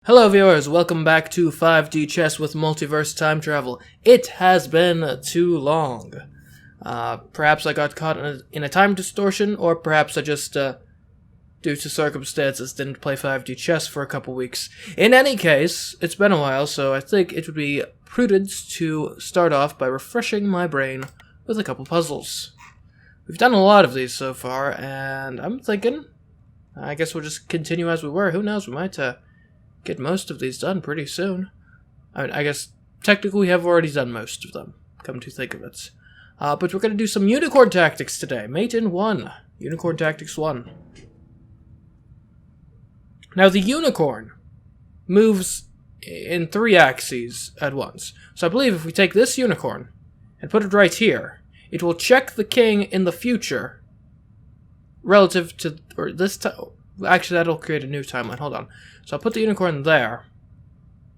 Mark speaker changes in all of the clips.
Speaker 1: Hello viewers, welcome back to 5D Chess with Multiverse Time Travel. It has been too long. Perhaps I got caught in a time distortion, or perhaps I just, due to circumstances, didn't play 5D chess for a couple weeks. In any case, it's been a while, so I think it would be prudent to start off by refreshing my brain with a couple puzzles. We've done a lot of these so far, and I'm thinking, I guess we'll just continue as we were. Who knows, we might, get most of these done pretty soon. I guess technically we have already done most of them, come to think of it. But we're going to do some unicorn tactics today. Mate in 1. Unicorn tactics 1. Now the unicorn moves in 3 axes at once. So I believe if we take this unicorn and put it right here, it will check the king in the future relative to, or this time. Actually, that'll create a new timeline. Hold on. So I'll put the unicorn there.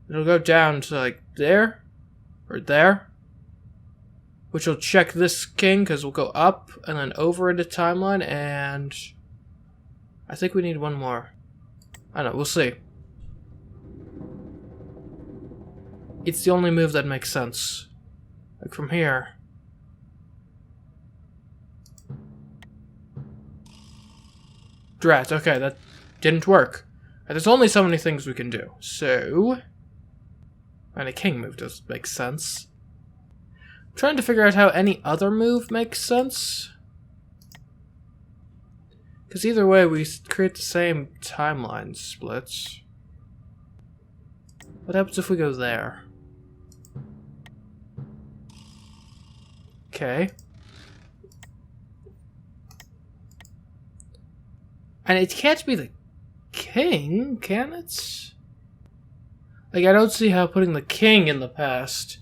Speaker 1: It'll go down to, like, there. Or there. Which will check this king, because we'll go up and then over into timeline, and I think we need one more. I don't know, we'll see. It's the only move that makes sense. Like, from here. Drat, okay, that didn't work. There's only so many things we can do. So, and a king move does make sense. I'm trying to figure out how any other move makes sense. Because either way, we create the same timeline splits. What happens if we go there? Okay. And it can't be the king, can it? Like, I don't see how putting the king in the past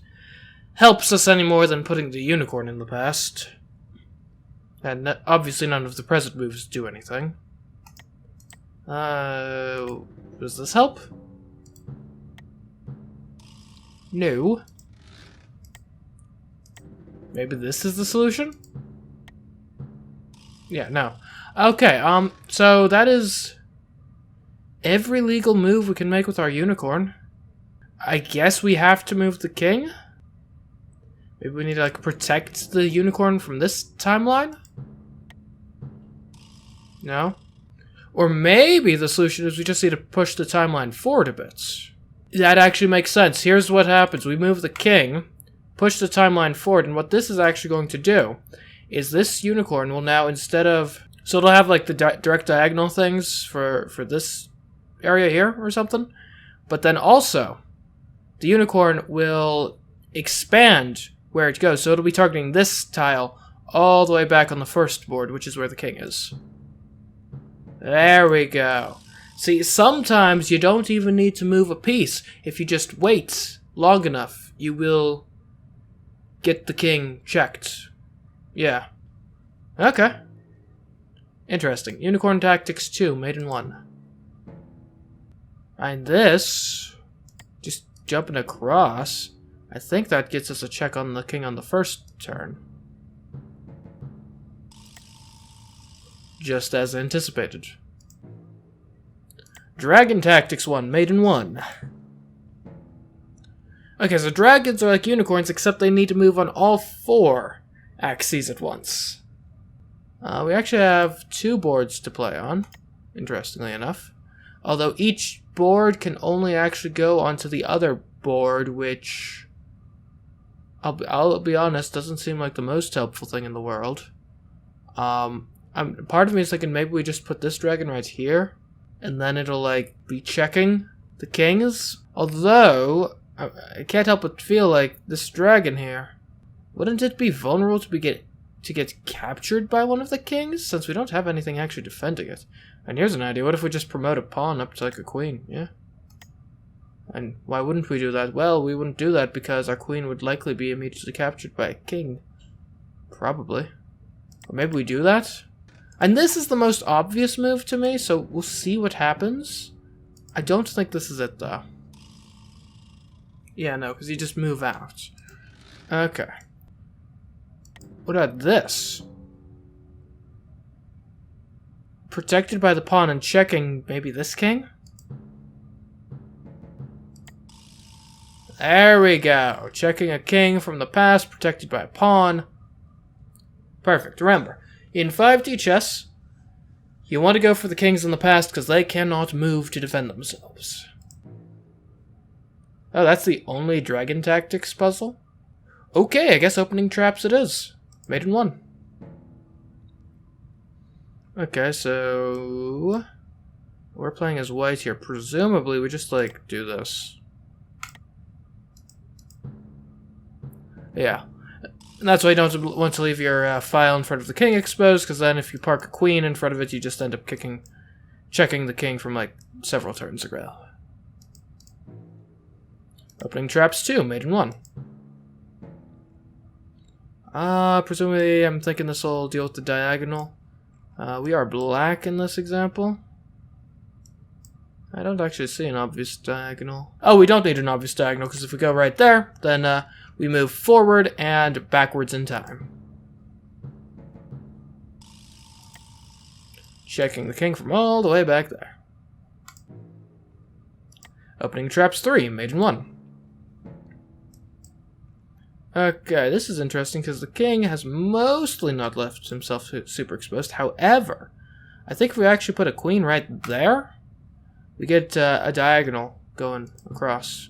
Speaker 1: helps us any more than putting the unicorn in the past. And obviously none of the present moves do anything. Does this help? No. Maybe this is the solution? Yeah, no. Okay, so that is every legal move we can make with our unicorn. I guess we have to move the king? Maybe we need to, like, protect the unicorn from this timeline? No? Or maybe the solution is we just need to push the timeline forward a bit. That actually makes sense. Here's what happens. We move the king, push the timeline forward, and what this is actually going to do is this unicorn will now, instead of... So it'll have, like, the direct diagonal things for this area here or something. But then also, the unicorn will expand where it goes. So it'll be targeting this tile all the way back on the first board, which is where the king is. There we go. See, sometimes you don't even need to move a piece. If you just wait long enough, you will get the king checked. Yeah. Okay. Interesting. Unicorn Tactics 2, made in 1. And this, just jumping across, I think that gets us a check on the king on the first turn. Just as anticipated. Dragon Tactics 1, made in 1. Okay, so dragons are like unicorns, except they need to move on all 4 axes at once. We actually have 2 boards to play on, interestingly enough. Although each board can only actually go onto the other board, which, I'll be honest, doesn't seem like the most helpful thing in the world. Part of me is thinking maybe we just put this dragon right here, and then it'll, like, be checking the kings. Although, I can't help but feel like this dragon here, wouldn't it be vulnerable to get captured by one of the kings, since we don't have anything actually defending it? And here's an idea. What if we just promote a pawn up to, like, a queen? Yeah. And why wouldn't we do that? Well, we wouldn't do that because our queen would likely be immediately captured by a king. Probably. Or maybe we do that? And this is the most obvious move to me, so we'll see what happens. I don't think this is it, though. Yeah, no, because you just move out. Okay. What about this? Protected by the pawn and checking maybe this king? There we go. Checking a king from the past, protected by a pawn. Perfect. Remember, in 5D chess, you want to go for the kings in the past because they cannot move to defend themselves. Oh, that's the only dragon tactics puzzle? Okay, I guess opening traps it is. Made in 1. Okay, so we're playing as white here. Presumably, we just, like, do this. Yeah. And that's why you don't want to leave your file in front of the king exposed, because then if you park a queen in front of it, you just end up checking the king from, like, several turns ago. Opening traps 2, made in 1. Presumably, I'm thinking this will deal with the diagonal. We are black in this example. I don't actually see an obvious diagonal. Oh, we don't need an obvious diagonal, because if we go right there, then we move forward and backwards in time. Checking the king from all the way back there. Opening traps 3, made in 1. Okay, this is interesting because the king has mostly not left himself super exposed. However, I think if we actually put a queen right there, we get a diagonal going across.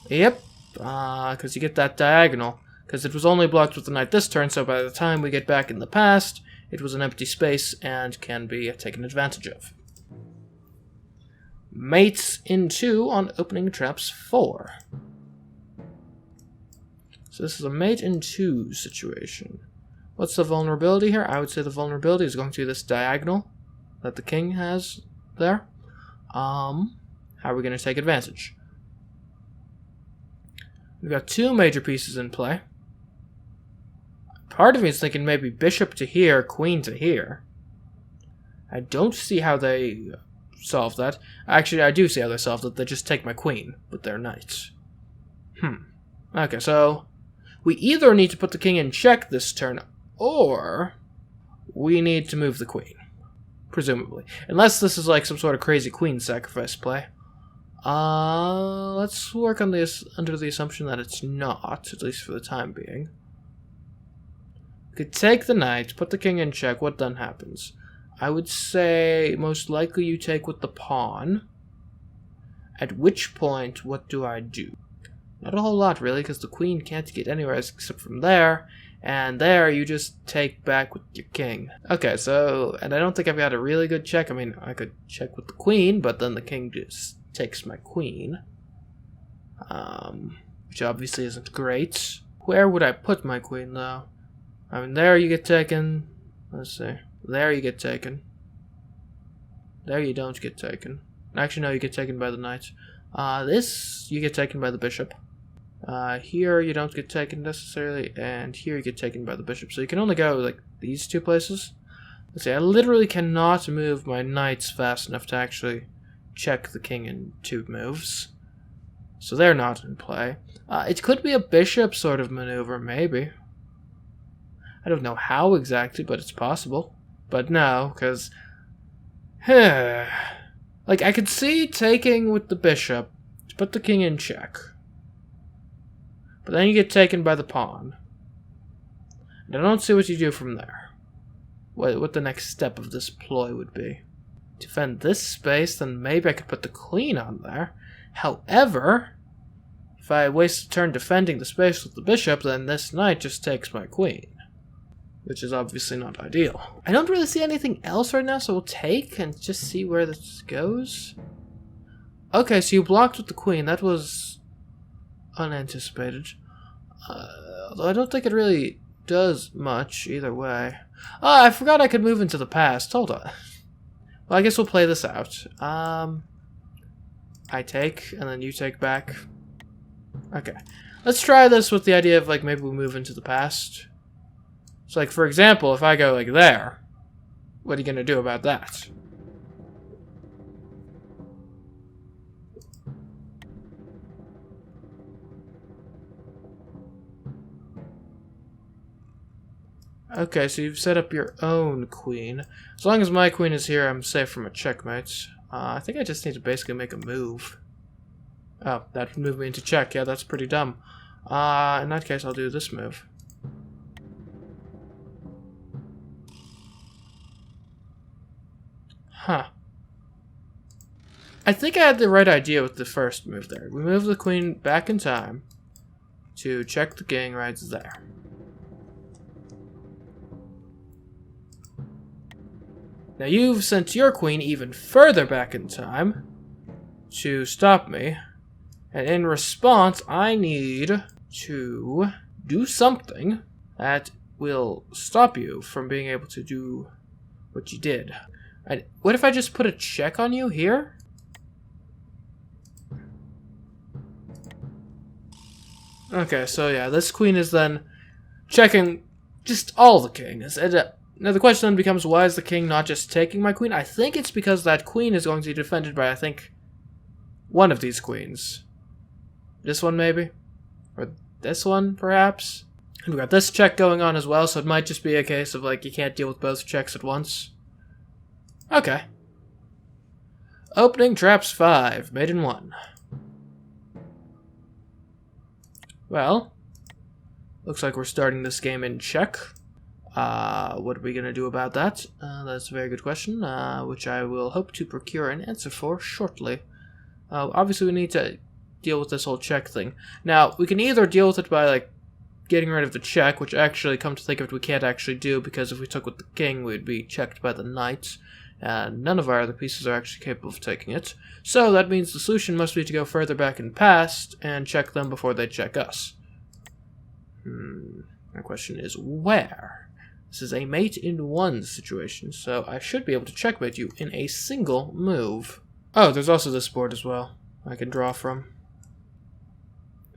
Speaker 1: Yep, because you get that diagonal. Because it was only blocked with the knight this turn, so by the time we get back in the past, it was an empty space and can be taken advantage of. Mates in 2 on opening traps 4. So this is a mate in 2 situation. What's the vulnerability here? I would say the vulnerability is going to be this diagonal that the king has there. How are we going to take advantage? We've got 2 major pieces in play. Part of me is thinking maybe bishop to here, queen to here. I don't see how they solve that. Actually, I do see how they solve that. They just take my queen with their knights. Okay, so we either need to put the king in check this turn, or we need to move the queen. Presumably. Unless this is like some sort of crazy queen sacrifice play. Let's work on this under the assumption that it's not, at least for the time being. We could take the knight, put the king in check, what then happens? I would say most likely you take with the pawn. At which point, what do I do? Not a whole lot, really, because the queen can't get anywhere except from there, and there you just take back with your king. Okay, so, and I don't think I've got a really good check. I mean, I could check with the queen, but then the king just takes my queen, which obviously isn't great. Where would I put my queen, though? I mean, there you get taken. Let's see. There you get taken. There you don't get taken. Actually, no, you get taken by the knight. This, you get taken by the bishop. Here you don't get taken necessarily, and here you get taken by the bishop. So you can only go, like, these 2 places. Let's see, I literally cannot move my knights fast enough to actually check the king in 2 moves. So they're not in play. It could be a bishop sort of maneuver, maybe. I don't know how exactly, but it's possible. But no, because like, I could see taking with the bishop to put the king in check. But then you get taken by the pawn. And I don't see what you do from there. What the next step of this ploy would be. Defend this space, then maybe I could put the queen on there. However, if I waste a turn defending the space with the bishop, then this knight just takes my queen. Which is obviously not ideal. I don't really see anything else right now, so we'll take and just see where this goes. Okay, so you blocked with the queen. That was unanticipated. Although I don't think it really does much either way. Oh, I forgot I could move into the past. Hold on. Well, I guess we'll play this out. I take, and then you take back. Okay. Let's try this with the idea of, like, maybe we move into the past. So, like, for example, if I go, like, there, what are you going to do about that? Okay, so you've set up your own queen. As long as my queen is here, I'm safe from a checkmate. I think I just need to basically make a move. Oh, that would move me into check. Yeah, that's pretty dumb. In that case, I'll do this move. Huh. I think I had the right idea with the first move there. We move the queen back in time to check the king right there. Now you've sent your queen even further back in time to stop me. And in response, I need to do something that will stop you from being able to do what you did. And what if I just put a check on you here? Okay, so yeah, this queen is then checking just all the kings. And, now the question then becomes, why is the king not just taking my queen? I think it's because that queen is going to be defended by, I think, one of these queens. This one, maybe? Or this one, perhaps? And we got this check going on as well, so it might just be a case of, like, you can't deal with both checks at once. Okay. Opening traps 5, maiden 1. Well, looks like we're starting this game in check. What are we going to do about that? That's a very good question, which I will hope to procure an answer for shortly. Obviously, we need to deal with this whole check thing. Now, we can either deal with it by, like, getting rid of the check, which actually, come to think of it, we can't actually do, because if we took with the king, we'd be checked by the knight, and none of our other pieces are actually capable of taking it. So that means the solution must be to go further back in past and check them before they check us. My question is, where? This is a mate in 1 situation, so I should be able to checkmate you in a single move. Oh, there's also this board as well I can draw from.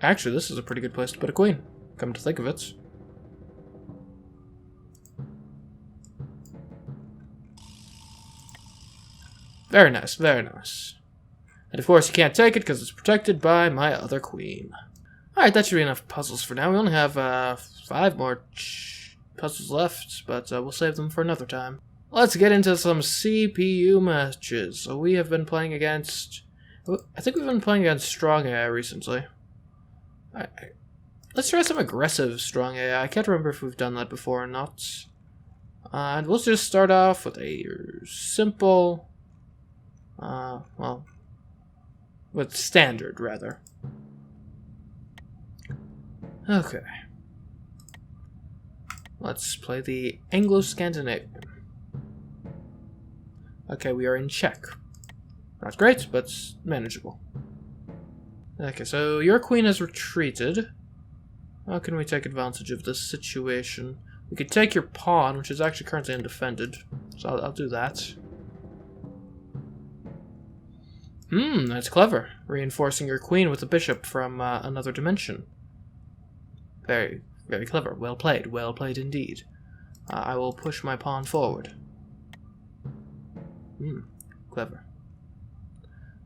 Speaker 1: Actually, this is a pretty good place to put a queen, come to think of it. Very nice, very nice. And of course you can't take it because it's protected by my other queen. Alright, that should be enough puzzles for now. We only have 5 more puzzles left, but we'll save them for another time. Let's get into some CPU matches. So we have been playing against... I think we've been playing against strong AI recently. Let's try some aggressive strong AI. I can't remember if we've done that before or not. And we'll just start off with a simple... well... with standard, rather. Okay. Let's play the Anglo-Scandinavian. Okay, we are in check. Not great, but manageable. Okay, so your queen has retreated. How can we take advantage of this situation? We could take your pawn, which is actually currently undefended. So I'll do that. That's clever. Reinforcing your queen with a bishop from another dimension. Very, very clever. Well played indeed. I will push my pawn forward. Clever.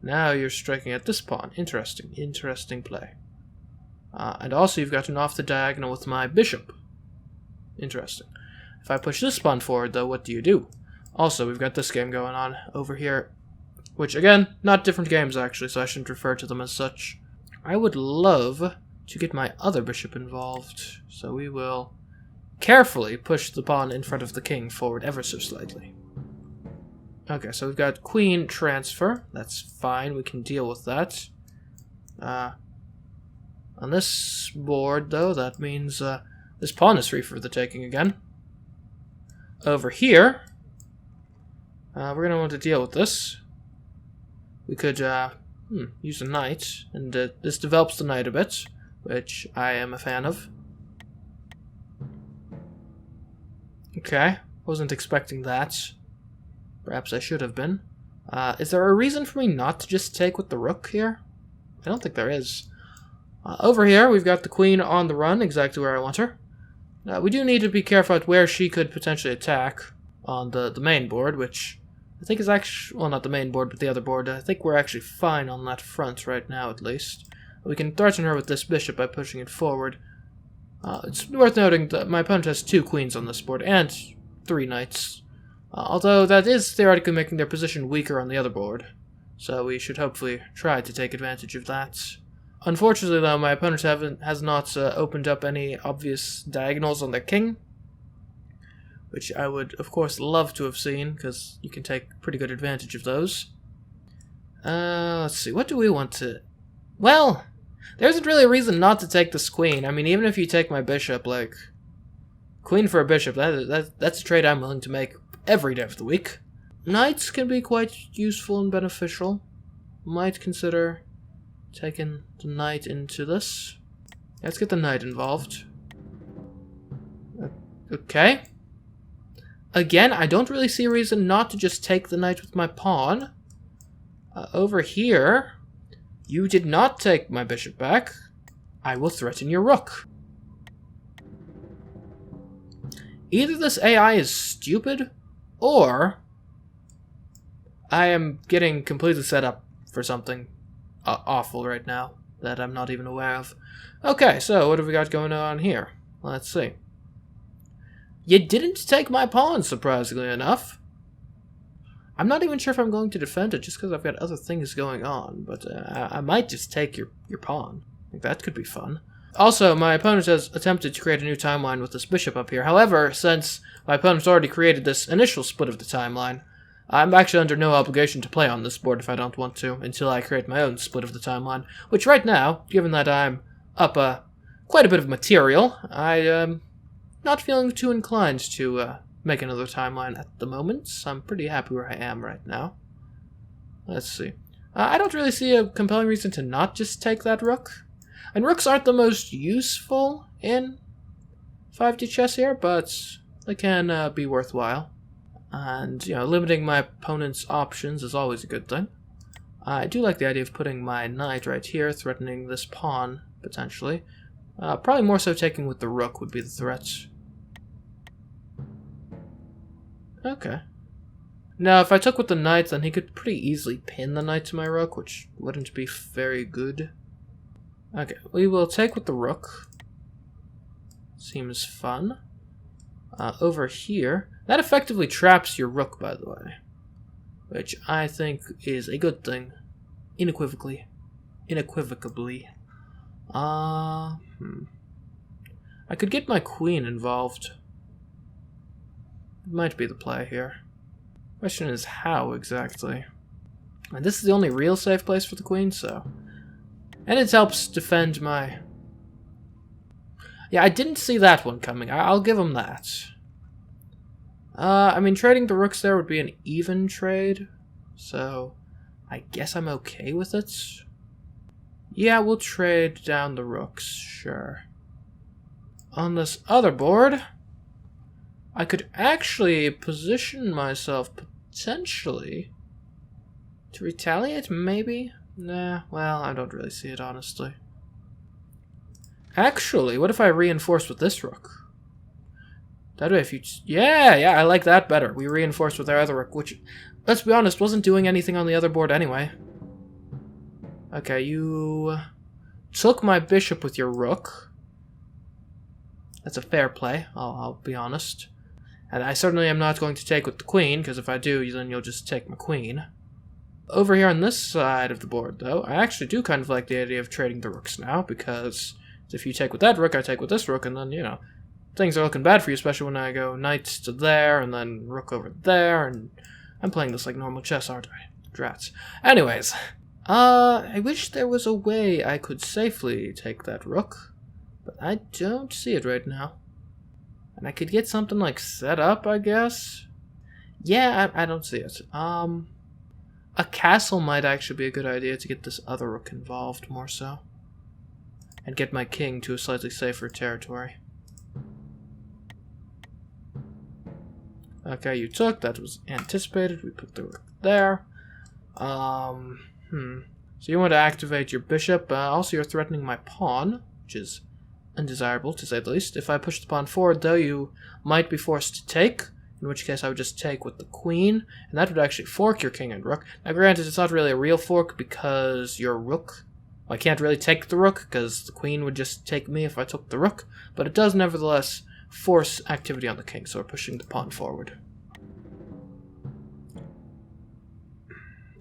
Speaker 1: Now you're striking at this pawn. Interesting play. And also you've gotten off the diagonal with my bishop. Interesting. If I push this pawn forward, though, what do you do? Also, we've got this game going on over here, which, again, not different games, actually, so I shouldn't refer to them as such. I would love to get my other bishop involved, so we will carefully push the pawn in front of the king forward ever so slightly. Okay, so we've got queen transfer. That's fine, we can deal with that. On this board, though, that means this pawn is free for the taking again. Over here, we're going to want to deal with this. We could use a knight, and this develops the knight a bit, which I am a fan of. Okay, wasn't expecting that. Perhaps I should have been. Is there a reason for me not to just take with the rook here? I don't think there is. Over here, we've got the queen on the run, exactly where I want her. We do need to be careful at where she could potentially attack on the main board, which I think is actually... well, not the main board, but the other board. I think we're actually fine on that front right now, at least. We can threaten her with this bishop by pushing it forward. It's worth noting that my opponent has 2 queens on this board, and 3 knights. Although that is theoretically making their position weaker on the other board. So we should hopefully try to take advantage of that. Unfortunately, though, my opponent has not opened up any obvious diagonals on their king, which I would, of course, love to have seen, because you can take pretty good advantage of those. Let's see, what do we want to... Well, there isn't really a reason not to take this queen. I mean, even if you take my bishop, like... Queen for a bishop, that's a trade I'm willing to make every day of the week. Knights can be quite useful and beneficial. Might consider taking the knight into this. Let's get the knight involved. Okay. Again, I don't really see a reason not to just take the knight with my pawn. Over here, you did not take my bishop back. I will threaten your rook. Either this AI is stupid, or I am getting completely set up for something awful right now that I'm not even aware of. Okay, so what have we got going on here? Let's see. You didn't take my pawn, surprisingly enough. I'm not even sure if I'm going to defend it just because I've got other things going on, but I might just take your pawn. I think that could be fun. Also, my opponent has attempted to create a new timeline with this bishop up here. However, since my opponent's already created this initial split of the timeline, I'm actually under no obligation to play on this board if I don't want to, until I create my own split of the timeline. Which right now, given that I'm up quite a bit of material, I'm not feeling too inclined to make another timeline at the moment. So I'm pretty happy where I am right now. Let's see. I don't really see a compelling reason to not just take that rook. And rooks aren't the most useful in 5D chess here, but they can be worthwhile. And, you know, limiting my opponent's options is always a good thing. I do like the idea of putting my knight right here, threatening this pawn, potentially. Probably more so taking with the rook would be the threat. Okay. Now, if I took with the knight, then he could pretty easily pin the knight to my rook, which wouldn't be very good. Okay, we will take with the rook. Seems fun. Over here, that effectively traps your rook, by the way, which I think is a good thing, unequivocally. I could get my queen involved. It might be the play here. Question is how exactly. And this is the only real safe place for the queen, so. And it helps defend my... Yeah, I didn't see that one coming. I'll give him that. I mean, trading the rooks there would be an even trade, so I guess I'm okay with it. Yeah, we'll trade down the rooks, sure. On this other board, I could actually position myself potentially to retaliate, maybe? Nah, well, I don't really see it, honestly. Actually, what if I reinforce with this rook? That way, if you... Yeah, I like that better. We reinforce with our other rook, which, let's be honest, wasn't doing anything on the other board anyway. Okay, you took my bishop with your rook. That's a fair play, I'll be honest. And I certainly am not going to take with the queen, because if I do, then you'll just take my queen. Over here on this side of the board, though, I actually do kind of like the idea of trading the rooks now, because if you take with that rook, I take with this rook, and then, you know, things are looking bad for you, especially when I go knight to there, and then rook over there, and I'm playing this like normal chess, aren't I? Drats. Anyways, I wish there was a way I could safely take that rook, but I don't see it right now. And I could get something like set up, I guess? Yeah, I don't see it. A castle might actually be a good idea to get this other rook involved, more so. And get my king to a slightly safer territory. Okay, you took. That was anticipated. We put the rook there. So you want to activate your bishop. Also, you're threatening my pawn, which is undesirable, to say the least. If I push the pawn forward, though, you might be forced to take, in which case I would just take with the queen, and that would actually fork your king and rook. Now, granted, it's not really a real fork because your rook... Well, I can't really take the rook, because the queen would just take me if I took the rook, but it does nevertheless force activity on the king, so we're pushing the pawn forward.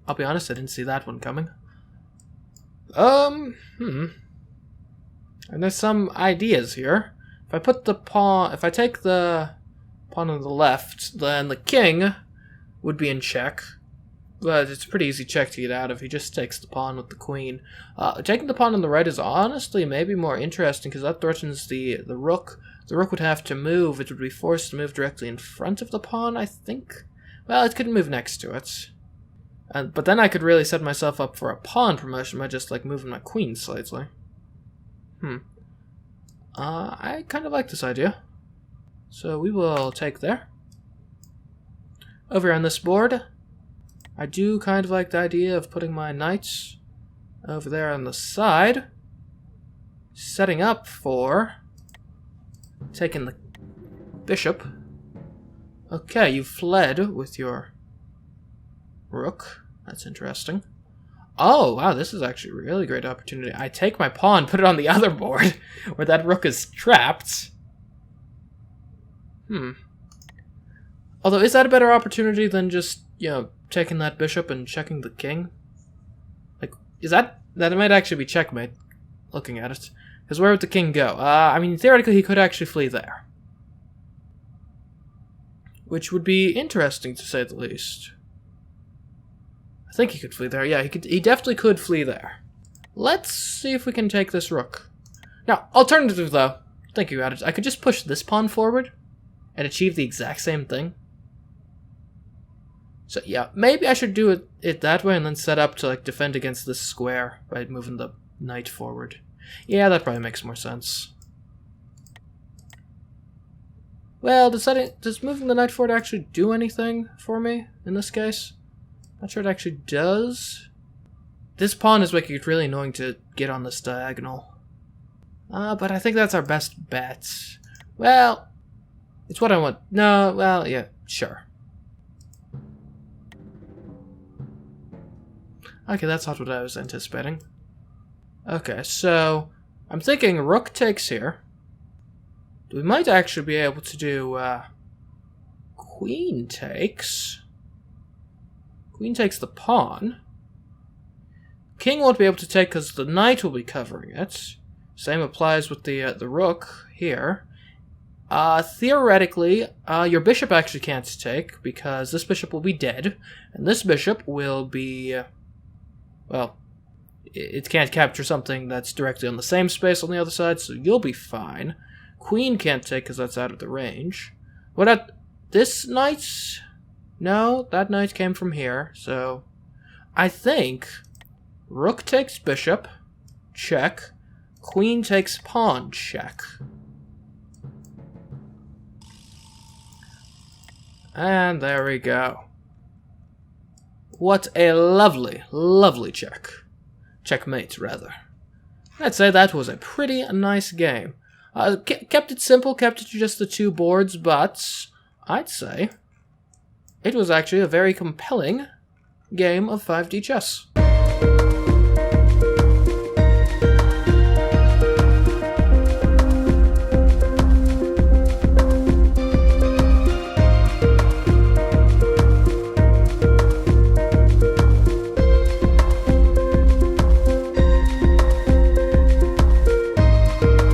Speaker 1: I'll be honest, I didn't see that one coming. And there's some ideas here. If I put the pawn, if I take the pawn on the left, then the king would be in check. But it's a pretty easy check to get out of. He just takes the pawn with the queen. Taking the pawn on the right is honestly maybe more interesting because that threatens the rook. The rook would have to move. It would be forced to move directly in front of the pawn, I think. Well, it couldn't move next to it. But then I could really set myself up for a pawn promotion by just, like, moving my queen slightly. I kind of like this idea. So we will take there. Over on this board, I do kind of like the idea of putting my knights over there on the side. Setting up for taking the bishop. Okay, you fled with your rook. That's interesting. Oh, wow, this is actually a really great opportunity. I take my pawn, put it on the other board, where that rook is trapped. Although, is that a better opportunity than just, you know, taking that bishop and checking the king? Like, is that might actually be checkmate, looking at it. Because where would the king go? I mean, theoretically, he could actually flee there. Which would be interesting, to say the least. I think he could flee there. Yeah, he definitely could flee there. Let's see if we can take this rook. Now, alternative though, thinking about it, I could just push this pawn forward and achieve the exact same thing. So yeah, maybe I should do it that way and then set up to like defend against this square by moving the knight forward. Yeah, that probably makes more sense. Well, does moving the knight forward actually do anything for me in this case? Not sure it actually does. This pawn is making it really annoying to get on this diagonal. But I think that's our best bet. Well, it's what I want. No, well, yeah, sure. Okay, that's not what I was anticipating. Okay, so I'm thinking rook takes here. We might actually be able to do queen takes. Queen takes the pawn. King won't be able to take because the knight will be covering it. Same applies with the rook here. Theoretically, your bishop actually can't take because this bishop will be dead, and this bishop will be, well, it can't capture something that's directly on the same space on the other side, so you'll be fine. Queen can't take because that's out of the range. What about this knight? No, that knight came from here, so I think rook takes bishop, check. Queen takes pawn, check. And there we go. What a lovely, lovely check. Checkmate, rather. I'd say that was a pretty nice game. Kept it simple, kept it to just the two boards, but I'd say it was actually a very compelling game of 5D chess.